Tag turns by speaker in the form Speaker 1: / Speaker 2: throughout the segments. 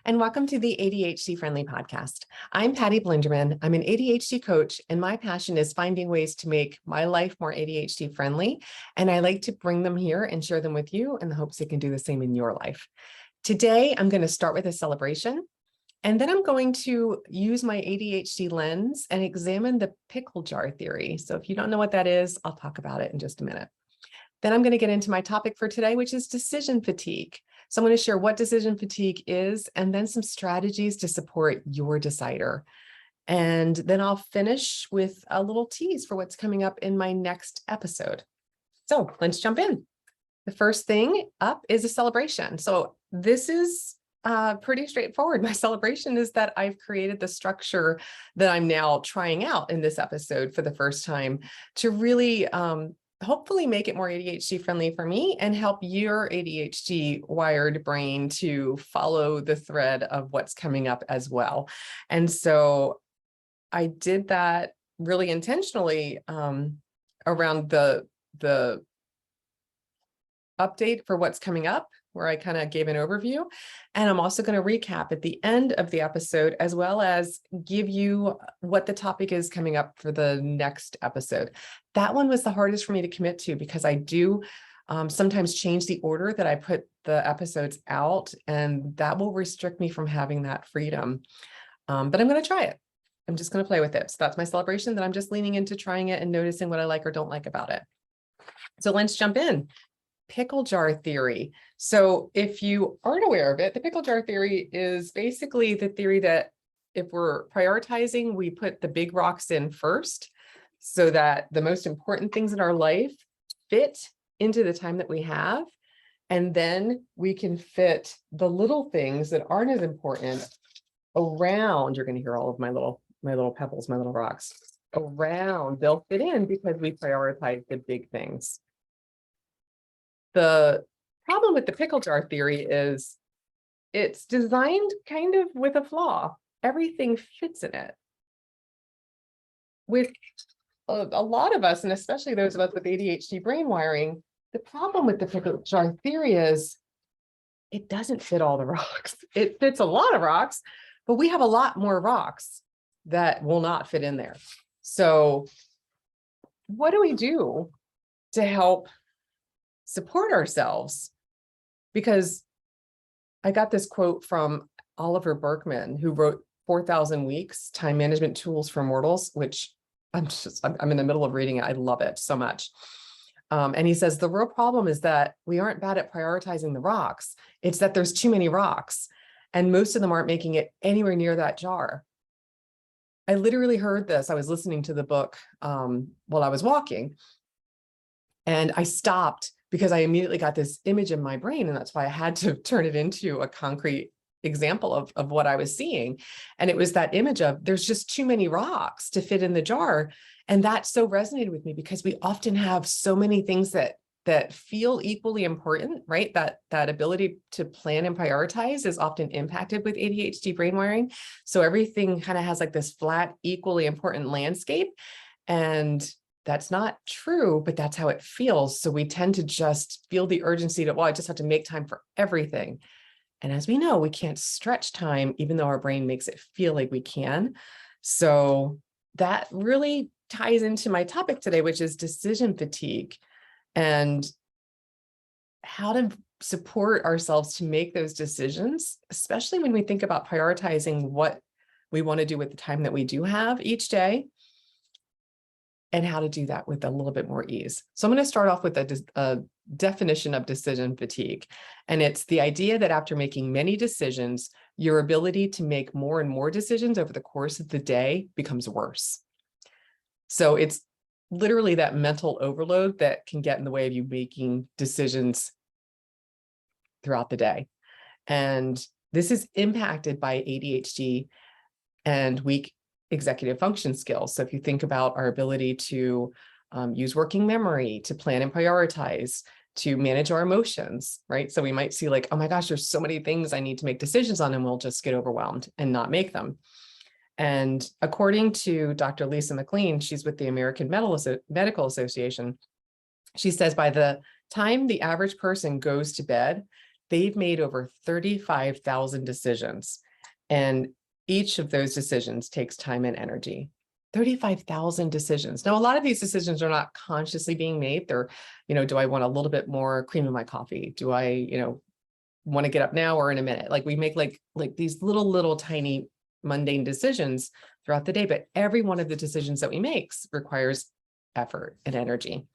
Speaker 1: and welcome to the ADHD Friendly podcast. I'm Patty Blinderman. I'm an ADHD coach, and my passion is finding ways to make my life more ADHD friendly. And I like to bring them here and share them with you in the hopes it can do the same in your life. Today, I'm going to start with a celebration, and then I'm going to use my ADHD lens and examine the pickle jar theory. So if you don't know what that is, I'll talk about it in just a minute. Then I'm going to get into my topic for today, which is decision fatigue. So I'm going to share what decision fatigue is, and then some strategies to support your decider. And then I'll finish with a little tease for what's coming up in my next episode. So let's jump in. The first thing up is a celebration. So this is pretty straightforward. My celebration is that I've created the structure that I'm now trying out in this episode for the first time to really hopefully make it more ADHD friendly for me and help your ADHD wired brain to follow the thread of what's coming up as well. And so I did that really intentionally around the update for what's coming up, where I kind of gave an overview. And I'm also going to recap at the end of the episode, as well as give you what the topic is coming up for the next episode. That one was the hardest for me to commit to because I do sometimes change the order that I put the episodes out, and that will restrict me from having that freedom. But I'm going to try it. I'm just going to play with it. So that's my celebration, that I'm just leaning into trying it and noticing what I like or don't like about it. So let's jump in. Pickle jar theory. So if you aren't aware of it, the pickle jar theory is basically the theory that if we're prioritizing, we put the big rocks in first so that the most important things in our life fit into the time that we have. And then we can fit the little things that aren't as important around. You're going to hear all of my little pebbles, my little rocks around. They'll fit in because we prioritize the big things. The problem with the pickle jar theory is it's designed kind of with a flaw. Everything fits in it. With a lot of us, and especially those of us with ADHD brain wiring, the problem with the pickle jar theory is it doesn't fit all the rocks. It fits a lot of rocks, but we have a lot more rocks that will not fit in there. So what do we do to help support ourselves? Because I got this quote from Oliver Burkeman, who wrote 4,000 Weeks, Time Management Tools for Mortals, which I'm in the middle of reading it. I love it so much. And he says, the real problem is that we aren't bad at prioritizing the rocks. It's that there's too many rocks, and most of them aren't making it anywhere near that jar. I literally heard this. I was listening to the book while I was walking, and I stopped because I immediately got this image in my brain, and that's why I had to turn it into a concrete example of what I was seeing. And it was that image of there's just too many rocks to fit in the jar. And that so resonated with me because we often have so many things that feel equally important, right? That ability to plan and prioritize is often impacted with ADHD brain wiring. So everything kind of has like this flat, equally important landscape. And that's not true, but that's how it feels. So we tend to just feel the urgency to, well, I just have to make time for everything. And as we know, we can't stretch time, even though our brain makes it feel like we can. So that really ties into my topic today, which is decision fatigue and how to support ourselves to make those decisions, especially when we think about prioritizing what we want to do with the time that we do have each day, and how to do that with a little bit more ease. So I'm going to start off with a definition of decision fatigue. And it's the idea that after making many decisions, your ability to make more and more decisions over the course of the day becomes worse. So it's literally that mental overload that can get in the way of you making decisions throughout the day. And this is impacted by ADHD and weak executive function skills. So if you think about our ability to use working memory, to plan and prioritize, to manage our emotions, right? So we might see like, oh my gosh, there's so many things I need to make decisions on, and we'll just get overwhelmed and not make them. And according to Dr. Lisa McLean, she's with the American Medical Association, she says by the time the average person goes to bed, they've made over 35,000 decisions, and each of those decisions takes time and energy. 35,000 decisions. Now, a lot of these decisions are not consciously being made. They're, do I want a little bit more cream in my coffee? Do I, want to get up now or in a minute? Like we make like these little tiny mundane decisions throughout the day, but every one of the decisions that we make requires effort and energy.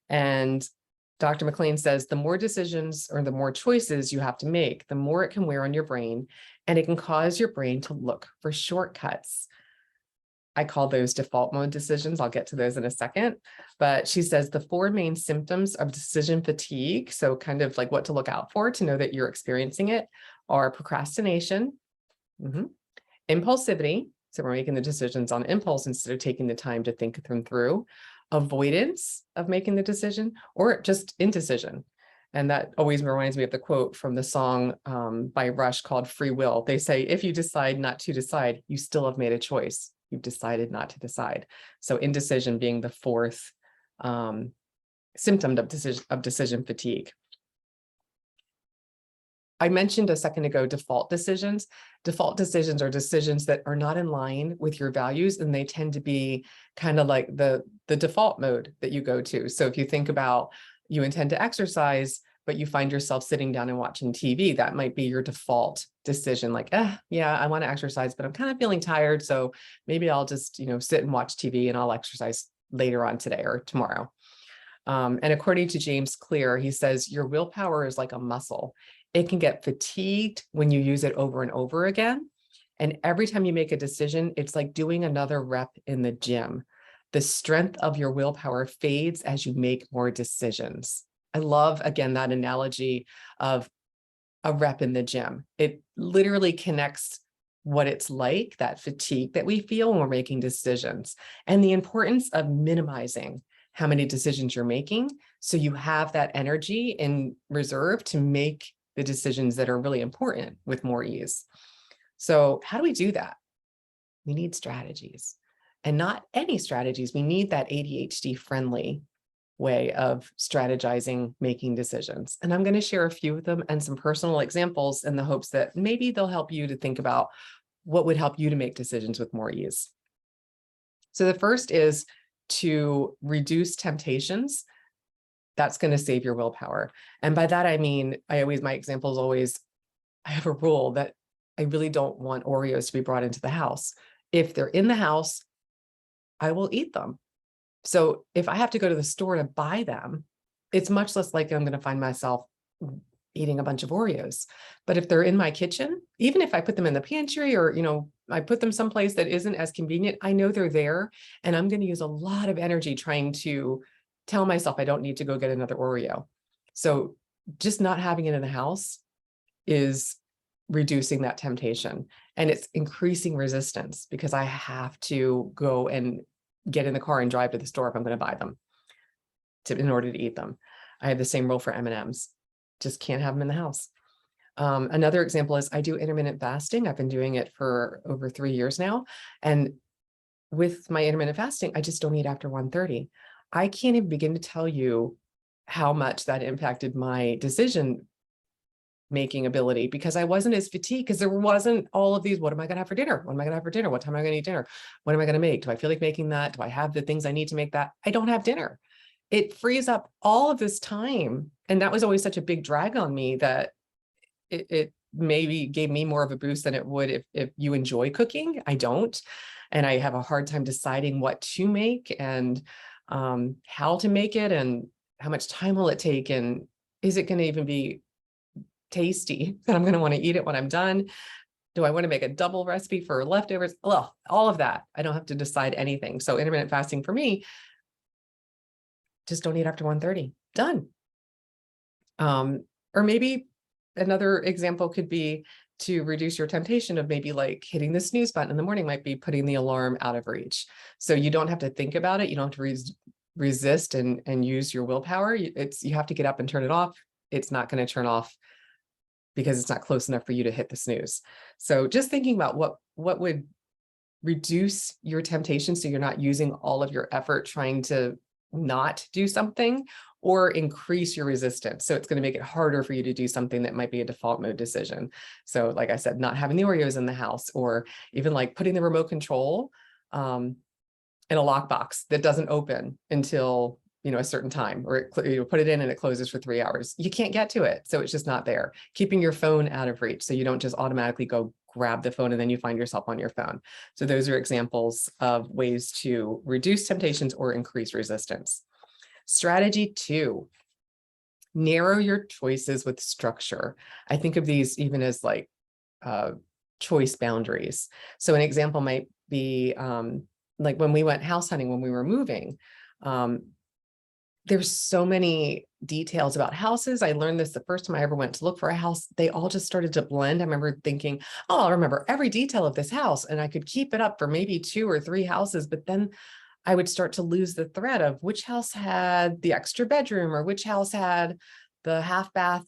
Speaker 1: And Dr. McLean says the more decisions or the more choices you have to make, the more it can wear on your brain, and it can cause your brain to look for shortcuts. I call those default mode decisions. I'll get to those in a second. But she says the 4 main symptoms of decision fatigue, so kind of like what to look out for to know that you're experiencing it, are procrastination, impulsivity, so we're making the decisions on impulse instead of taking the time to think them through, avoidance of making the decision, or just indecision. And that always reminds me of the quote from the song by Rush called Free Will. They say, if you decide not to decide, you still have made a choice. You've decided not to decide. So indecision being the 4th symptom of decision fatigue. I mentioned a second ago default decisions. Default decisions are decisions that are not in line with your values, and they tend to be kind of like the default mode that you go to. So if you think about you intend to exercise, but you find yourself sitting down and watching TV, that might be your default decision. Like, yeah, I want to exercise, but I'm kind of feeling tired. So maybe I'll just, sit and watch TV and I'll exercise later on today or tomorrow. And according to James Clear, he says, your willpower is like a muscle. It can get fatigued when you use it over and over again. And every time you make a decision, it's like doing another rep in the gym. The strength of your willpower fades as you make more decisions. I love, again, that analogy of a rep in the gym. It literally connects what it's like, that fatigue that we feel when we're making decisions, and the importance of minimizing how many decisions you're making so you have that energy in reserve to make the decisions that are really important with more ease. So how do we do that? We need strategies, and not any strategies. We need that ADHD friendly way of strategizing, making decisions. And I'm going to share a few of them and some personal examples in the hopes that maybe they'll help you to think about what would help you to make decisions with more ease. So the first is to reduce temptations. That's going to save your willpower. And by that, I mean, my example is always, I have a rule that I really don't want Oreos to be brought into the house. If they're in the house, I will eat them. So if I have to go to the store to buy them, it's much less likely I'm going to find myself eating a bunch of Oreos. But if they're in my kitchen, even if I put them in the pantry or, I put them someplace that isn't as convenient, I know they're there, and I'm going to use a lot of energy trying to tell myself I don't need to go get another Oreo. So just not having it in the house is reducing that temptation, and it's increasing resistance because I have to go and get in the car and drive to the store if I'm going to buy them in order to eat them. I have the same rule for M&Ms. Just can't have them in the house. Another example is I do intermittent fasting. I've been doing it for over 3 years now. And with my intermittent fasting, I just don't eat after 1:30. I can't even begin to tell you how much that impacted my decision making ability, because I wasn't as fatigued, because there wasn't all of these, what am I going to have for dinner? What am I going to have for dinner? What time am I going to eat dinner? What am I going to make? Do I feel like making that? Do I have the things I need to make that? I don't have dinner. It frees up all of this time. And that was always such a big drag on me that it maybe gave me more of a boost than it would if you enjoy cooking. I don't. And I have a hard time deciding what to make and how to make it and how much time will it take, and is it going to even be tasty that I'm going to want to eat it when I'm done? Do I want to make a double recipe for leftovers? Well, all of that. I don't have to decide anything. So intermittent fasting for me, just don't eat after 1:30. Done. Or maybe another example could be to reduce your temptation of maybe like hitting the snooze button in the morning might be putting the alarm out of reach. So you don't have to think about it. You don't have to resist and use your willpower. You have to get up and turn it off. It's not going to turn off because it's not close enough for you to hit the snooze. So just thinking about what would reduce your temptation so you're not using all of your effort trying to not do something, or increase your resistance. So it's going to make it harder for you to do something that might be a default mode decision. So like I said, not having the Oreos in the house, or even like putting the remote control in a lockbox that doesn't open until, you know, a certain time, or you put it in and it closes for 3 hours. You can't get to it. So it's just not there. Keeping your phone out of reach, so you don't just automatically go grab the phone and then you find yourself on your phone. So those are examples of ways to reduce temptations or increase resistance. Strategy 2, narrow your choices with structure. I think of these even as like choice boundaries. So an example might be like when we went house hunting, when we were moving, there's so many details about houses. I learned this the first time I ever went to look for a house. They all just started to blend. I remember thinking, oh, I'll remember every detail of this house, and I could keep it up for maybe 2 or 3 houses, but then I would start to lose the thread of which house had the extra bedroom, or which house had the half bath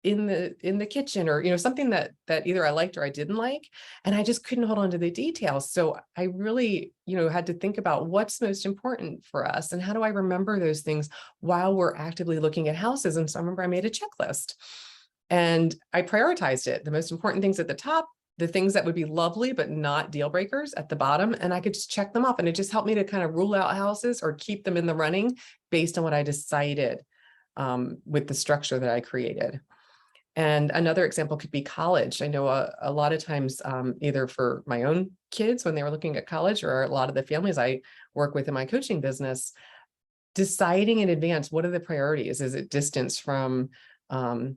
Speaker 1: in the kitchen, or, you know, something that either I liked or I didn't like, and I just couldn't hold on to the details. So I really, you know, had to think about what's most important for us and how do I remember those things while we're actively looking at houses. And so I remember I made a checklist and I prioritized it. The most important things at the top, the things that would be lovely but not deal breakers at the bottom, and I could just check them off, and it just helped me to kind of rule out houses or keep them in the running based on what I decided with the structure that I created. And another example could be college. I know a lot of times, either for my own kids when they were looking at college, or a lot of the families I work with in my coaching business, deciding in advance, what are the priorities? Is it distance from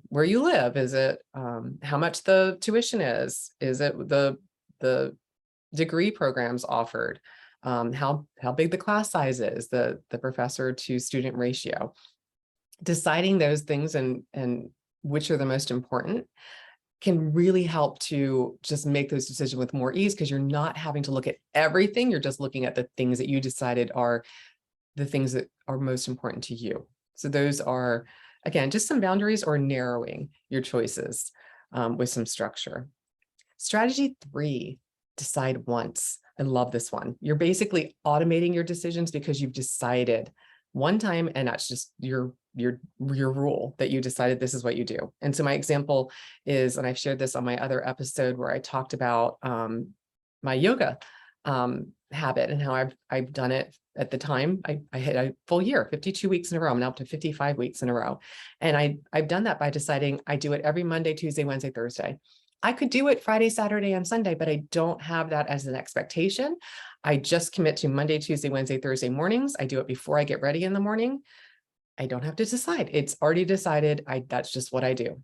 Speaker 1: where you live? Is it how much the tuition is? Is it the degree programs offered? How big the class size is, the professor to student ratio? Deciding those things and which are the most important can really help to just make those decisions with more ease, because you're not having to look at everything. You're just looking at the things that you decided are the things that are most important to you. So those are, again, just some boundaries or narrowing your choices with some structure. Strategy 3, decide once. I love this one. You're basically automating your decisions because you've decided one time, and that's just your rule that you decided this is what you do. And so my example is, and I've shared this on my other episode where I talked about my yoga habit and how I've done it. At the time, I hit a full year, 52 weeks in a row. I'm now up to 55 weeks in a row. And I've done that by deciding I do it every Monday, Tuesday, Wednesday, Thursday. I could do it Friday, Saturday, and Sunday, but I don't have that as an expectation. I just commit to Monday, Tuesday, Wednesday, Thursday mornings. I do it before I get ready in the morning. I don't have to decide. It's already decided. That's just what I do.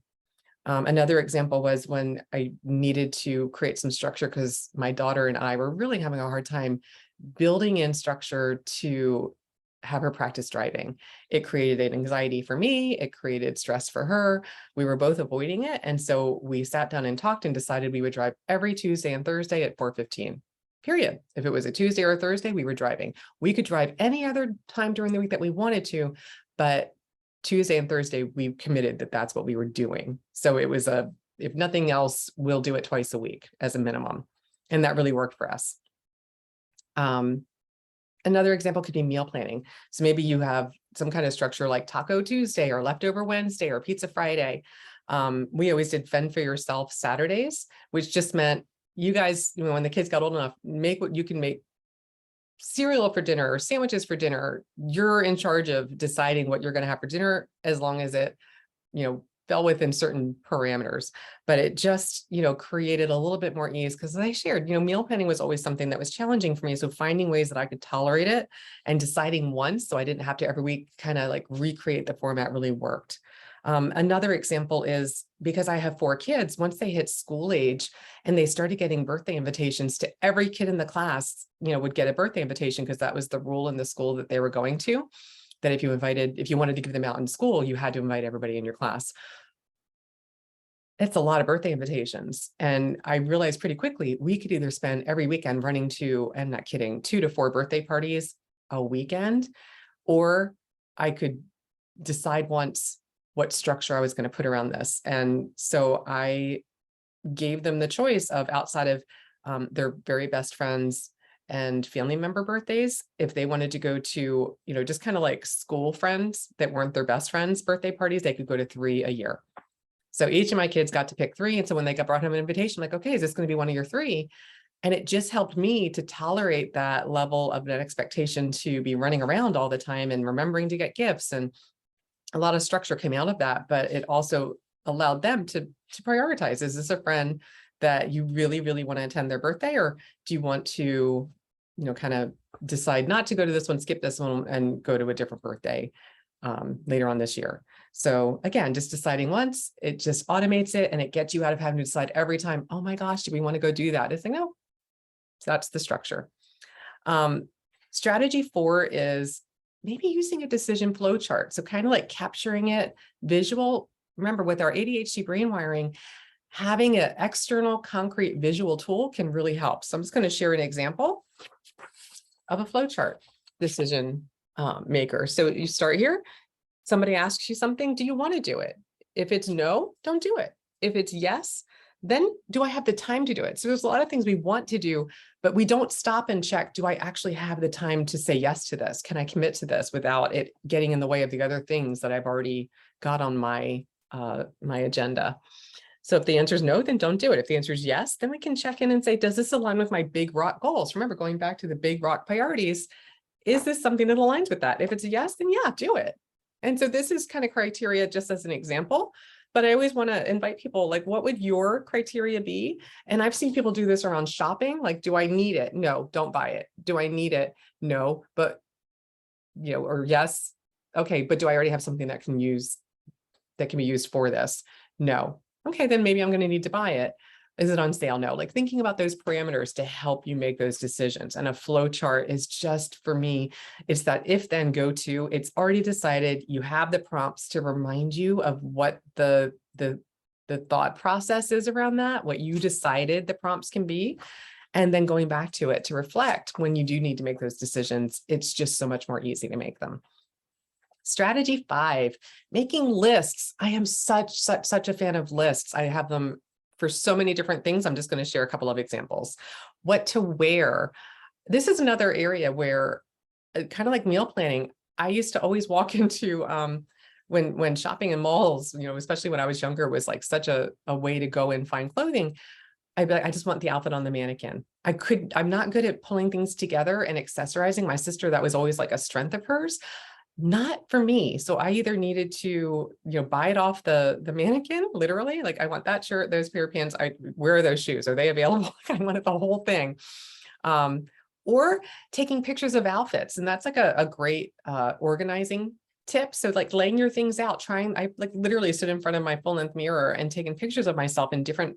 Speaker 1: Another example was when I needed to create some structure because my daughter and I were really having a hard time building in structure to have her practice driving. It created anxiety for me. It created stress for her. We were both avoiding it. And so we sat down and talked and decided we would drive every Tuesday and Thursday at 4:15. Period. If it was a Tuesday or a Thursday, we were driving. We could drive any other time during the week that we wanted to, but Tuesday and Thursday, we committed that that's what we were doing. So it was if nothing else, we'll do it twice a week as a minimum. And that really worked for us. Another example could be meal planning. So maybe you have some kind of structure like Taco Tuesday or Leftover Wednesday or Pizza Friday. We always did Fend for Yourself Saturdays, which just meant you guys, you know, when the kids got old enough, make what you can make. Cereal for dinner or sandwiches for dinner. You're in charge of deciding what you're going to have for dinner, as long as it, you know, fell within certain parameters. But it just, you know, created a little bit more ease, because as I shared, you know, meal planning was always something that was challenging for me. So finding ways that I could tolerate it and deciding once, so I didn't have to every week kind of like recreate the format, really worked. Another example is because I have 4 kids, once they hit school age and they started getting birthday invitations to every kid in the class, you know, would get a birthday invitation, because that was the rule in the school that they were going to, that if you wanted to give them out in school, you had to invite everybody in your class. It's a lot of birthday invitations. And I realized pretty quickly, we could either spend every weekend running to, I'm not kidding, 2 to 4 birthday parties a weekend, or I could decide once what structure I was going to put around this. And so I gave them the choice of, outside of their very best friends and family member birthdays. If they wanted to go to, just kind of like school friends that weren't their best friends' birthday parties, they could go to 3 a year. So each of my kids got to pick 3. And so when they brought home an invitation, like, okay, is this going to be one of your 3? And it just helped me to tolerate that level of an expectation to be running around all the time and remembering to get gifts. And a lot of structure came out of that, but it also allowed them to prioritize. Is this a friend that you really, really want to attend their birthday? Or do you want to, kind of decide not to go to this one, skip this one, and go to a different birthday later on this year? So again, just deciding once, it just automates it, and it gets you out of having to decide every time, oh my gosh, do we want to go do that? It's like, no. So that's the structure. Strategy 4 is maybe using a decision flow chart. So kind of like capturing it visual. Remember, with our ADHD brain wiring, having an external concrete visual tool can really help. So I'm just going to share an example of a flow chart decision maker. So you start here. Somebody asks you something. Do you want to do it? If it's no, don't do it. If it's yes, then do I have the time to do it? So there's a lot of things we want to do, but we don't stop and check, do I actually have the time to say yes to this? Can I commit to this without it getting in the way of the other things that I've already got on my agenda? So if the answer is no, then don't do it. If the answer is yes, then we can check in and say, does this align with my big rock goals? Remember, going back to the big rock priorities, is this something that aligns with that? If it's a yes, then yeah, do it. And so this is kind of criteria just as an example. But I always want to invite people, like, what would your criteria be? And I've seen people do this around shopping. Like, do I need it? No, don't buy it. Do I need it? No, but, or yes. Okay, but do I already have something that can be used for this? No. Okay, then maybe I'm going to need to buy it. Is it on sale? No. Like, thinking about those parameters to help you make those decisions. And a flow chart is just, for me, it's that if then go to, it's already decided. You have the prompts to remind you of what the thought process is around that, what you decided the prompts can be. And then going back to it to reflect when you do need to make those decisions, it's just so much more easy to make them. Strategy 5, making lists. I am such a fan of lists. I have them for so many different things. I'm just going to share a couple of examples. What to wear. This is another area where, kind of like meal planning, I used to always walk into, when shopping in malls, especially when I was younger, was like such a way to go and find clothing. I'd be like, I just want the outfit on the mannequin. I'm not good at pulling things together and accessorizing. My sister, that was always like a strength of hers. Not for me. So I either needed to, buy it off the mannequin, literally, like, I want that shirt, those pair of pants. Where are those shoes? Are they available? I wanted the whole thing. Or taking pictures of outfits. And that's like a great organizing tip. So like laying your things out, I like literally stood in front of my full length mirror and taking pictures of myself in different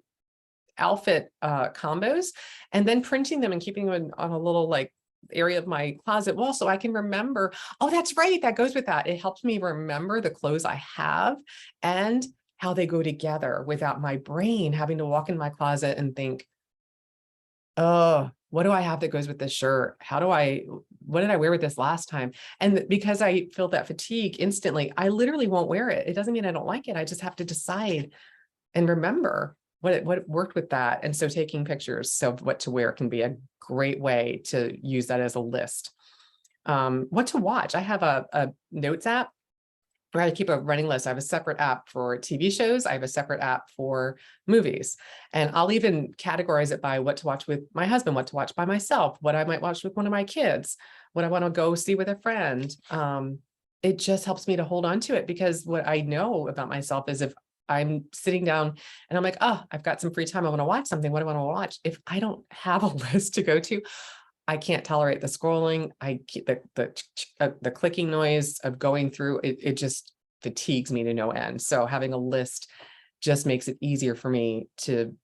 Speaker 1: outfit combos, and then printing them and keeping them on a little like area of my closet wall so I can remember, oh, that's right, that goes with that. It helps me remember the clothes I have and how they go together without my brain having to walk in my closet and think, oh, what do I have that goes with this shirt? What did I wear with this last time? And because I feel that fatigue instantly, I literally won't wear it. It doesn't mean I don't like it. I just have to decide and remember what worked with that. And so taking pictures of what to wear can be a great way to use that as a list. What to watch. I have a notes app where I keep a running list. I have a separate app for TV shows. I have a separate app for movies. And I'll even categorize it by what to watch with my husband, what to watch by myself, what I might watch with one of my kids, what I want to go see with a friend. It just helps me to hold on to it, because what I know about myself is if I'm sitting down and I'm like, oh, I've got some free time, I want to watch something. What do I want to watch? If I don't have a list to go to, I can't tolerate the scrolling. I keep the clicking noise of going through it. It just fatigues me to no end. So having a list just makes it easier for me to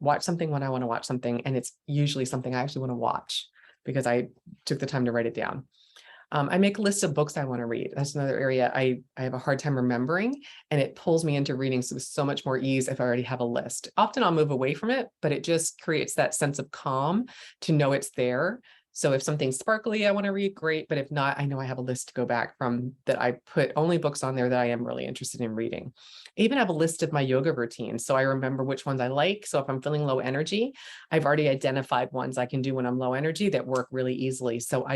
Speaker 1: watch something when I want to watch something. And it's usually something I actually want to watch because I took the time to write it down. I make a list of books I want to read. That's another area I have a hard time remembering, and it pulls me into reading so much more ease if I already have a list. Often I'll move away from it, but it just creates that sense of calm to know it's there. So if something's sparkly, I want to read, great. But if not, I know I have a list to go back from that. I put only books on there that I am really interested in reading. I even have a list of my yoga routines, so I remember which ones I like. So if I'm feeling low energy, I've already identified ones I can do when I'm low energy that work really easily. So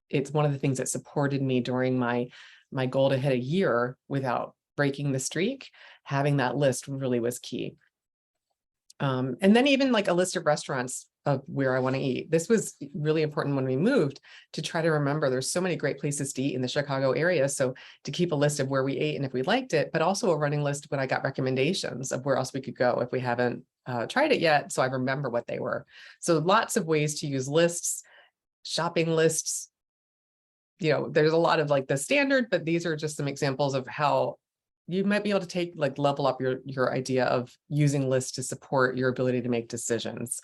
Speaker 1: it's one of the things that supported me during my goal to hit a year without breaking the streak. Having that list really was key. And then even like a list of restaurants of where I want to eat. This was really important when we moved, to try to remember there's so many great places to eat in the Chicago area. So to keep a list of where we ate and if we liked it, but also a running list when I got recommendations of where else we could go if we haven't tried it yet. So I remember what they were. So lots of ways to use lists, shopping lists. You know, there's a lot of like the standard, but these are just some examples of how you might be able to take, like, level up your idea of using lists to support your ability to make decisions.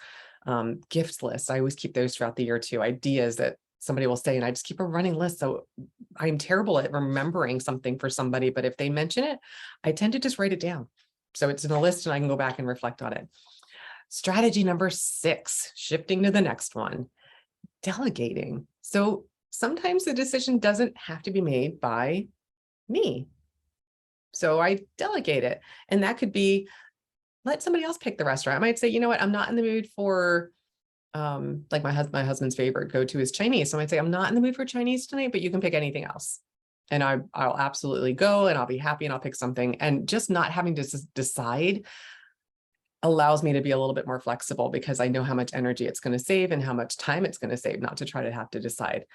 Speaker 1: Gift lists, I always keep those throughout the year too. Ideas that somebody will say, and I just keep a running list. So I'm terrible at remembering something for somebody, but if they mention it, I tend to just write it down. So it's in a list and I can go back and reflect on it. Strategy number 6, shifting to the next one, delegating. So sometimes the decision doesn't have to be made by me. So I delegate it. And that could be, let somebody else pick the restaurant. I might say, you know what, I'm not in the mood for, like my husband's favorite go-to is Chinese. So I might say, I'm not in the mood for Chinese tonight, but you can pick anything else. And I'll absolutely go and I'll be happy and I'll pick something. And just not having to decide allows me to be a little bit more flexible, because I know how much energy it's going to save and how much time it's going to save, not to try to have to decide.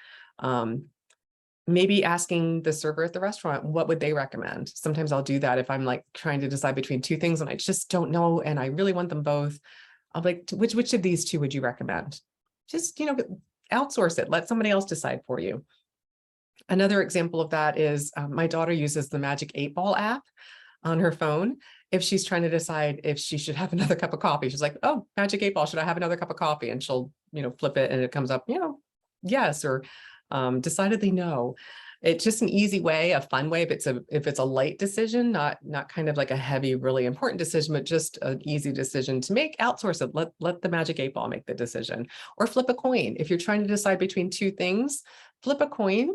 Speaker 1: Maybe asking the server at the restaurant, what would they recommend? Sometimes I'll do that if I'm like trying to decide between two things and I just don't know and I really want them both. I'll be like, which of these two would you recommend? Just, outsource it. Let somebody else decide for you. Another example of that is my daughter uses the Magic 8-Ball app on her phone. If she's trying to decide if she should have another cup of coffee, she's like, oh, Magic 8-Ball, should I have another cup of coffee? And she'll, flip it and it comes up, yes, or decidedly no. It's just an easy way, a fun way. If it's a light decision, not kind of like a heavy, really important decision, but just an easy decision to make, outsource it. Let the Magic 8-Ball make the decision. Or flip a coin. If you're trying to decide between two things, flip a coin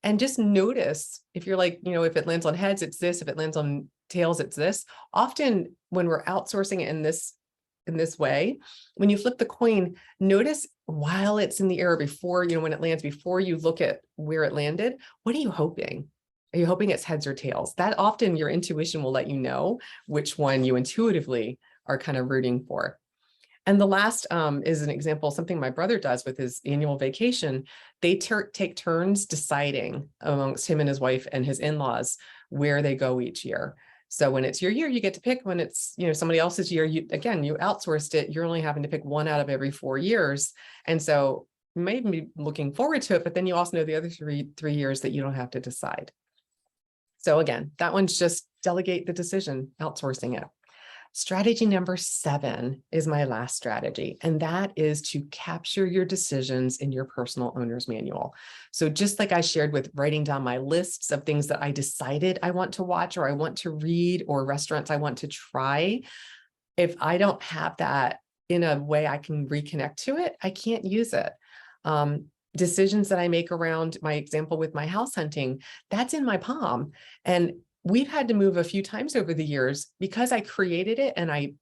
Speaker 1: and just notice if you're like, if it lands on heads, it's this. If it lands on tails, it's this. Often when we're outsourcing it in this way, when you flip the coin, notice while it's in the air, before, when it lands, before you look at where it landed, what are you hoping? Are you hoping it's heads or tails? That often your intuition will let you know which one you intuitively are kind of rooting for. And the last is an example, something my brother does with his annual vacation. They take turns deciding amongst him and his wife and his in-laws where they go each year. So when it's your year, you get to pick. When it's, somebody else's year, you outsourced it. You're only having to pick one out of every 4 years. And so you may be looking forward to it, but then you also know the other three years that you don't have to decide. So again, that one's just delegate the decision, outsourcing it. Strategy number 7 is my last strategy, and that is to capture your decisions in your personal owner's manual. So just like I shared with writing down my lists of things that I decided I want to watch or I want to read or restaurants I want to try, if I don't have that in a way I can reconnect to it, I can't use it. Decisions that I make around my example with my house hunting, that's in my palm. And we've had to move a few times over the years because I created it and I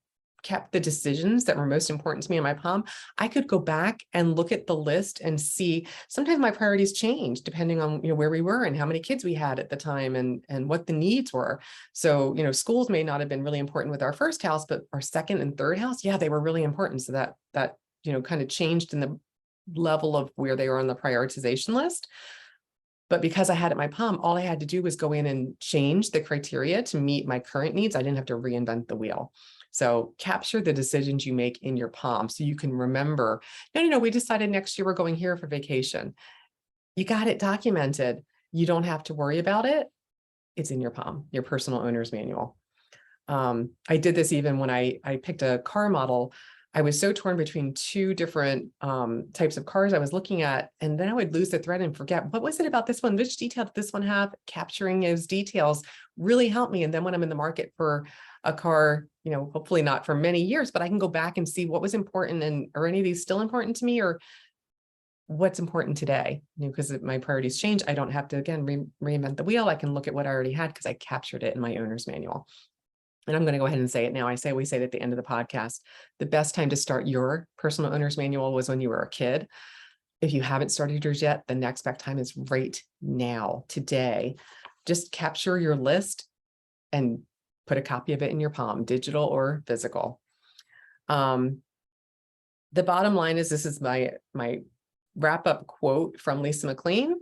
Speaker 1: kept the decisions that were most important to me in my palm. I could go back and look at the list and see sometimes my priorities change depending on where we were and how many kids we had at the time and what the needs were. So schools may not have been really important with our first house, but our second and third house, yeah, they were really important. So that kind of changed in the level of where they were on the prioritization list. But because I had it in my palm, all I had to do was go in and change the criteria to meet my current needs. I didn't have to reinvent the wheel. So capture the decisions you make in your palm so you can remember, no, we decided next year we're going here for vacation. You got it documented. You don't have to worry about it. It's in your palm, your personal owner's manual. I did this even when I picked a car model. I was so torn between two different types of cars I was looking at, and then I would lose the thread and forget, what was it about this one? Which detail did this one have? Capturing those details really helped me. And then when I'm in the market for a car, hopefully not for many years, but I can go back and see what was important and are any of these still important to me? Or what's important today, because my priorities change. I don't have to, again, reinvent the wheel. I can look at what I already had because I captured it in my owner's manual. And I'm going to go ahead and say it now. We say it at the end of the podcast, the best time to start your personal owner's manual was when you were a kid. If you haven't started yours yet, the next best time is right now, today. Just capture your list and put a copy of it in your palm, digital or physical. The bottom line is, this is my wrap-up quote from Lisa McLean.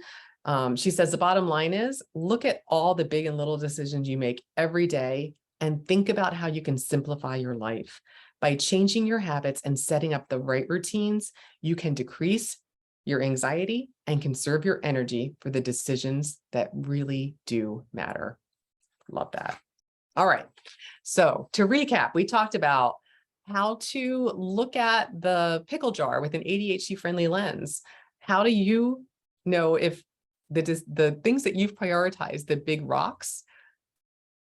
Speaker 1: She says, the bottom line is, look at all the big and little decisions you make every day and think about how you can simplify your life. By changing your habits and setting up the right routines, you can decrease your anxiety and conserve your energy for the decisions that really do matter. Love that. All right. So to recap, we talked about how to look at the pickle jar with an ADHD friendly lens. How do you know if the things that you've prioritized, the big rocks,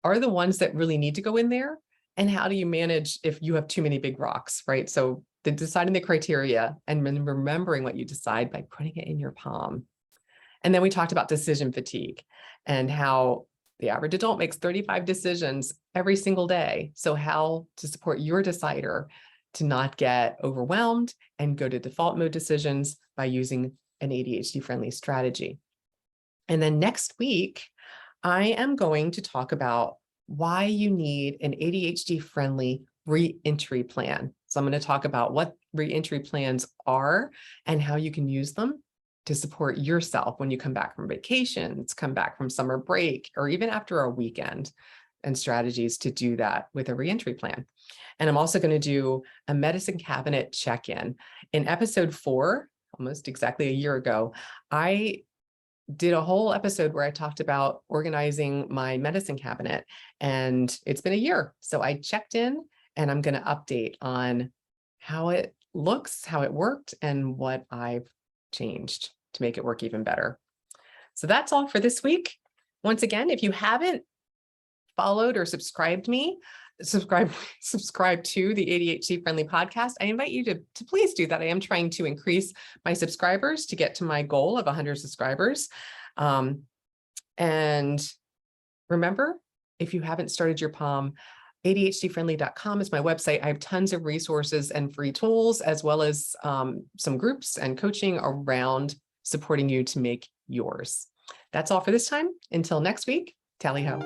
Speaker 1: are the ones that really need to go in there? And how do you manage if you have too many big rocks, right? So deciding the criteria and remembering what you decide by putting it in your palm. And then we talked about decision fatigue and how the average adult makes 35 decisions every single day. So how to support your decider to not get overwhelmed and go to default mode decisions by using an ADHD friendly strategy. And then next week, I am going to talk about why you need an ADHD friendly re-entry plan. So I'm going to talk about what re-entry plans are and how you can use them to support yourself when you come back from vacations, come back from summer break, or even after a weekend, and strategies to do that with a re-entry plan. And I'm also going to do a medicine cabinet check-in. In episode 4, almost exactly a year ago, I did a whole episode where I talked about organizing my medicine cabinet, and it's been a year. So I checked in, and I'm going to update on how it looks, how it worked, and what I've changed to make it work even better. So that's all for this week. Once again, if you haven't followed or subscribe to the ADHD Friendly podcast, I invite you to please do that. I am trying to increase my subscribers to get to my goal of 100 subscribers. And remember, if you haven't started your palm, ADHDfriendly.com is my website. I have tons of resources and free tools, as well as some groups and coaching around supporting you to make yours. That's all for this time. Until next week, tally ho.